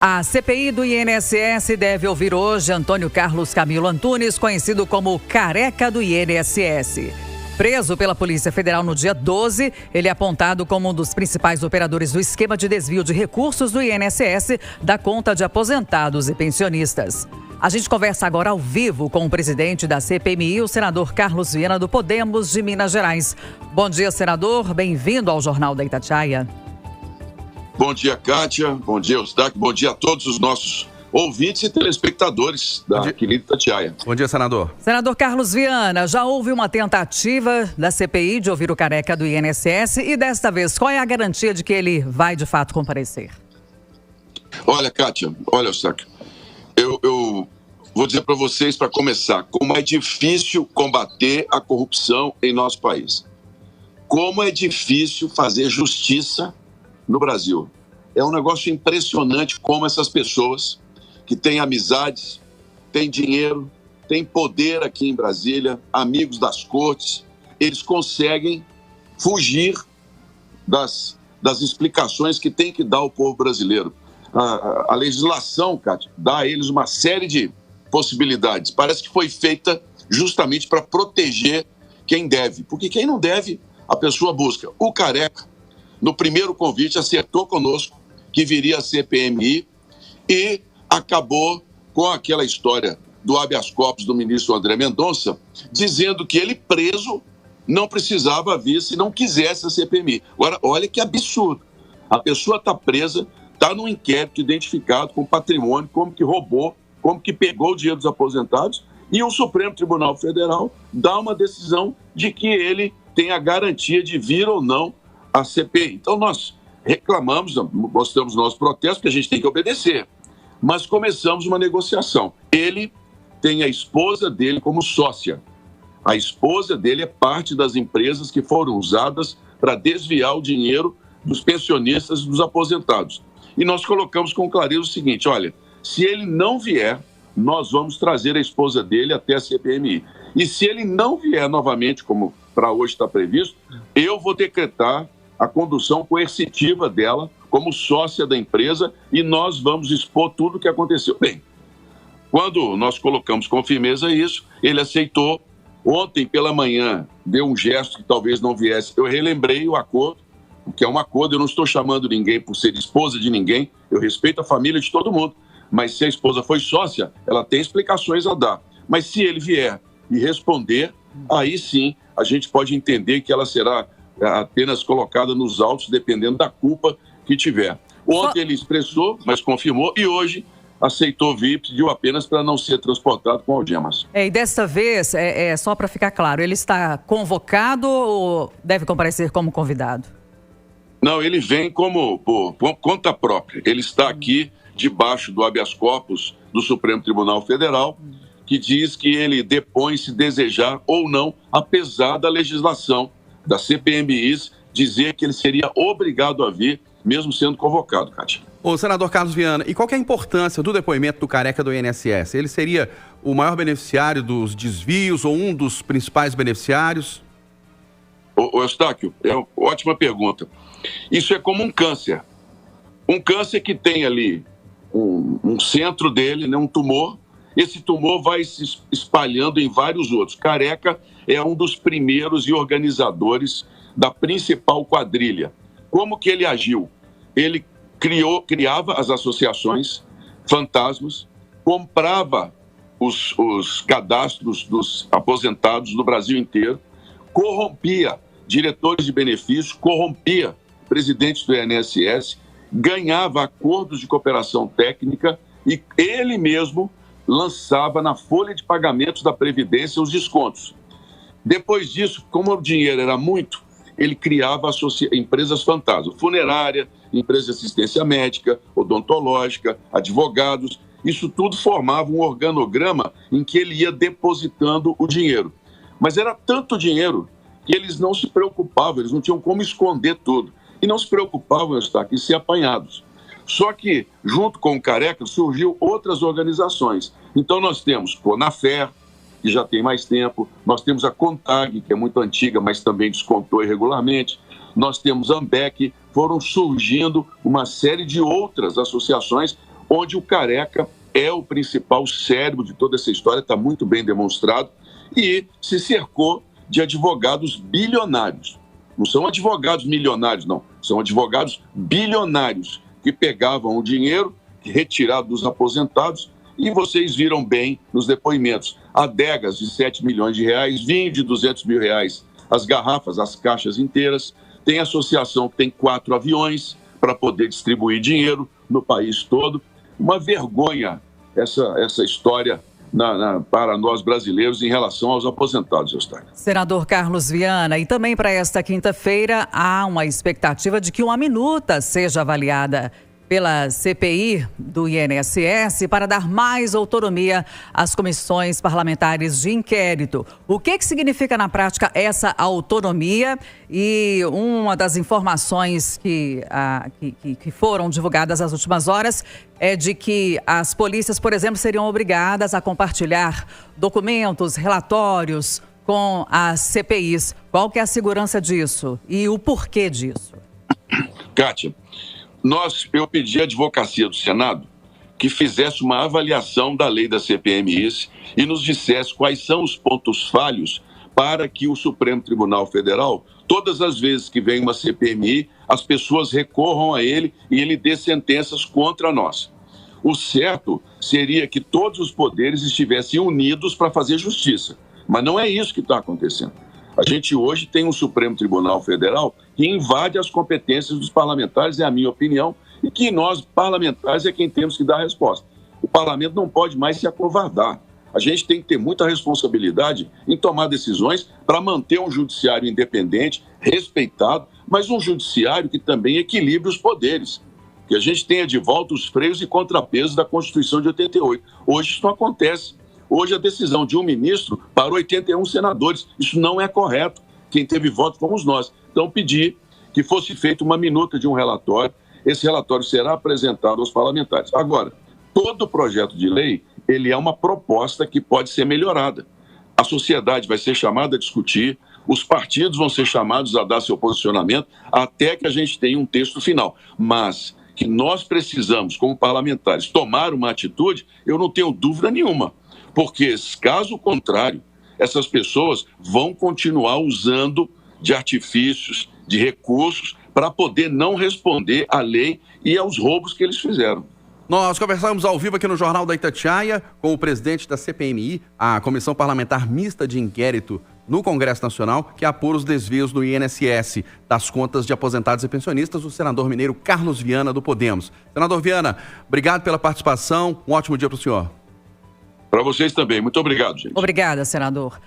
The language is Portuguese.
A CPI do INSS deve ouvir hoje Antônio Carlos Camilo Antunes, conhecido como Careca do INSS. Preso pela Polícia Federal no dia 12, ele é apontado como um dos principais operadores do esquema de desvio de recursos do INSS da conta de aposentados e pensionistas. A gente conversa agora ao vivo com o presidente da CPMI, o senador Carlos Viana, do Podemos de Minas Gerais. Bom dia, senador. Bem-vindo ao Jornal da Itatiaia. Bom dia, Kátia. Bom dia, Eustáquio. Bom dia a todos os nossos ouvintes e telespectadores da querida Itatiaia. Bom dia, senador. Senador Carlos Viana, já houve uma tentativa da CPI de ouvir o Careca do INSS e desta vez, qual é a garantia de que ele vai de fato comparecer? Olha, Kátia, olha, Eustáquio, eu vou dizer para vocês, para começar, como é difícil combater a corrupção em nosso país. Como é difícil fazer justiça no Brasil. É um negócio impressionante como essas pessoas que têm amizades, têm dinheiro, têm poder aqui em Brasília, amigos das cortes, eles conseguem fugir das explicações que tem que dar ao povo brasileiro. A legislação, Cátia, dá a eles uma série de possibilidades. Parece que foi feita justamente para proteger quem deve, porque quem não deve, a pessoa busca. O Careca, no primeiro convite, acertou conosco que viria a CPMI e acabou com aquela história do habeas corpus do ministro André Mendonça, dizendo que ele preso não precisava vir se não quisesse a CPMI. Agora, olha que absurdo. A pessoa está presa, está num inquérito identificado com patrimônio, como que roubou, como que pegou o dinheiro dos aposentados, e o Supremo Tribunal Federal dá uma decisão de que ele tem a garantia de vir ou não a CPI. Então nós reclamamos, mostramos nosso protesto, que a gente tem que obedecer, mas começamos uma negociação. Ele tem a esposa dele como sócia. A esposa dele é parte das empresas que foram usadas para desviar o dinheiro dos pensionistas e dos aposentados. E nós colocamos com clareza o seguinte: olha, se ele não vier, nós vamos trazer a esposa dele até a CPMI. E se ele não vier novamente, como para hoje está previsto, eu vou decretar a condução coercitiva dela como sócia da empresa e nós vamos expor tudo o que aconteceu. Bem, quando nós colocamos com firmeza isso, ele aceitou. Ontem pela manhã deu um gesto que talvez não viesse. Eu relembrei o acordo, que é um acordo. Eu não estou chamando ninguém por ser esposa de ninguém, eu respeito a família de todo mundo, mas se a esposa foi sócia, ela tem explicações a dar. Mas se ele vier e responder, aí sim a gente pode entender que ela será apenas colocada nos autos, dependendo da culpa que tiver. Ontem ele expressou, mas confirmou, e hoje aceitou vir, pediu apenas para não ser transportado com algemas. E desta vez, só para ficar claro, ele está convocado ou deve comparecer como convidado? Não, ele vem como por conta própria. Ele está aqui debaixo do habeas corpus do Supremo Tribunal Federal, que diz que ele depõe se desejar ou não, apesar da legislação da CPMI dizer que ele seria obrigado a vir, mesmo sendo convocado, Kátia. Ô, senador Carlos Viana, e qual que é a importância do depoimento do Careca do INSS? Ele seria o maior beneficiário dos desvios ou um dos principais beneficiários? Ô Eustáquio, é uma ótima pergunta. Isso é como um câncer. Um câncer que tem ali um centro dele, né, um tumor. Esse tumor vai se espalhando em vários outros. Careca é um dos primeiros e organizadores da principal quadrilha. Como que ele agiu? Ele criava as associações fantasmas, comprava os cadastros dos aposentados do Brasil inteiro, corrompia diretores de benefícios, corrompia presidentes do INSS, ganhava acordos de cooperação técnica e ele mesmo lançava na folha de pagamentos da Previdência os descontos. Depois disso, como o dinheiro era muito, ele criava empresas fantasma, funerária, empresa de assistência médica, odontológica, advogados. Isso tudo formava um organograma em que ele ia depositando o dinheiro. Mas era tanto dinheiro que eles não se preocupavam, eles não tinham como esconder tudo. E não se preocupavam em ser apanhados. Só que, junto com o Careca, surgiu outras organizações. Então nós temos Conafer, que já tem mais tempo, nós temos a Contag, que é muito antiga, mas também descontou irregularmente, nós temos a AMBEC, foram surgindo uma série de outras associações onde o Careca é o principal cérebro de toda essa história, está muito bem demonstrado, e se cercou de advogados bilionários. Não são advogados milionários, não. São advogados bilionários que pegavam o dinheiro retirado dos aposentados, e vocês viram bem nos depoimentos. Adegas de 7 milhões de reais, vinho de 200 mil reais, as garrafas, as caixas inteiras. Tem associação que tem 4 aviões para poder distribuir dinheiro no país todo. Uma vergonha essa história para nós brasileiros em relação aos aposentados, Eustáquio. Senador Carlos Viana, e também para esta quinta-feira há uma expectativa de que uma minuta seja avaliada pela CPI do INSS para dar mais autonomia às comissões parlamentares de inquérito. O que significa na prática essa autonomia? E uma das informações que foram divulgadas nas últimas horas é de que as polícias, por exemplo, seriam obrigadas a compartilhar documentos, relatórios com as CPIs. Qual que é a segurança disso e o porquê disso? Kátia, eu pedi à advocacia do Senado que fizesse uma avaliação da lei da CPMI e nos dissesse quais são os pontos falhos para que o Supremo Tribunal Federal, todas as vezes que vem uma CPMI, as pessoas recorram a ele e ele dê sentenças contra nós. O certo seria que todos os poderes estivessem unidos para fazer justiça, mas não é isso que está acontecendo. A gente hoje tem um Supremo Tribunal Federal que invade as competências dos parlamentares, é a minha opinião, e que nós, parlamentares, é quem temos que dar a resposta. O parlamento não pode mais se acovardar. A gente tem que ter muita responsabilidade em tomar decisões para manter um judiciário independente, respeitado, mas um judiciário que também equilibre os poderes. Que a gente tenha de volta os freios e contrapesos da Constituição de 88. Hoje isso não acontece. Hoje a decisão de um ministro para 81 senadores. Isso não é correto. Quem teve voto fomos nós. Então pedi que fosse feita uma minuta de um relatório. Esse relatório será apresentado aos parlamentares. Agora, todo projeto de lei, ele é uma proposta que pode ser melhorada. A sociedade vai ser chamada a discutir, os partidos vão ser chamados a dar seu posicionamento, até que a gente tenha um texto final. Mas que nós precisamos, como parlamentares, tomar uma atitude, eu não tenho dúvida nenhuma. Porque, caso contrário, essas pessoas vão continuar usando de artifícios, de recursos, para poder não responder à lei e aos roubos que eles fizeram. Nós conversamos ao vivo aqui no Jornal da Itatiaia com o presidente da CPMI, a Comissão Parlamentar Mista de Inquérito no Congresso Nacional, que apura os desvios do INSS das contas de aposentados e pensionistas, o senador mineiro Carlos Viana, do Podemos. Senador Viana, obrigado pela participação, um ótimo dia para o senhor. Para vocês também. Muito obrigado, gente. Obrigada, senador.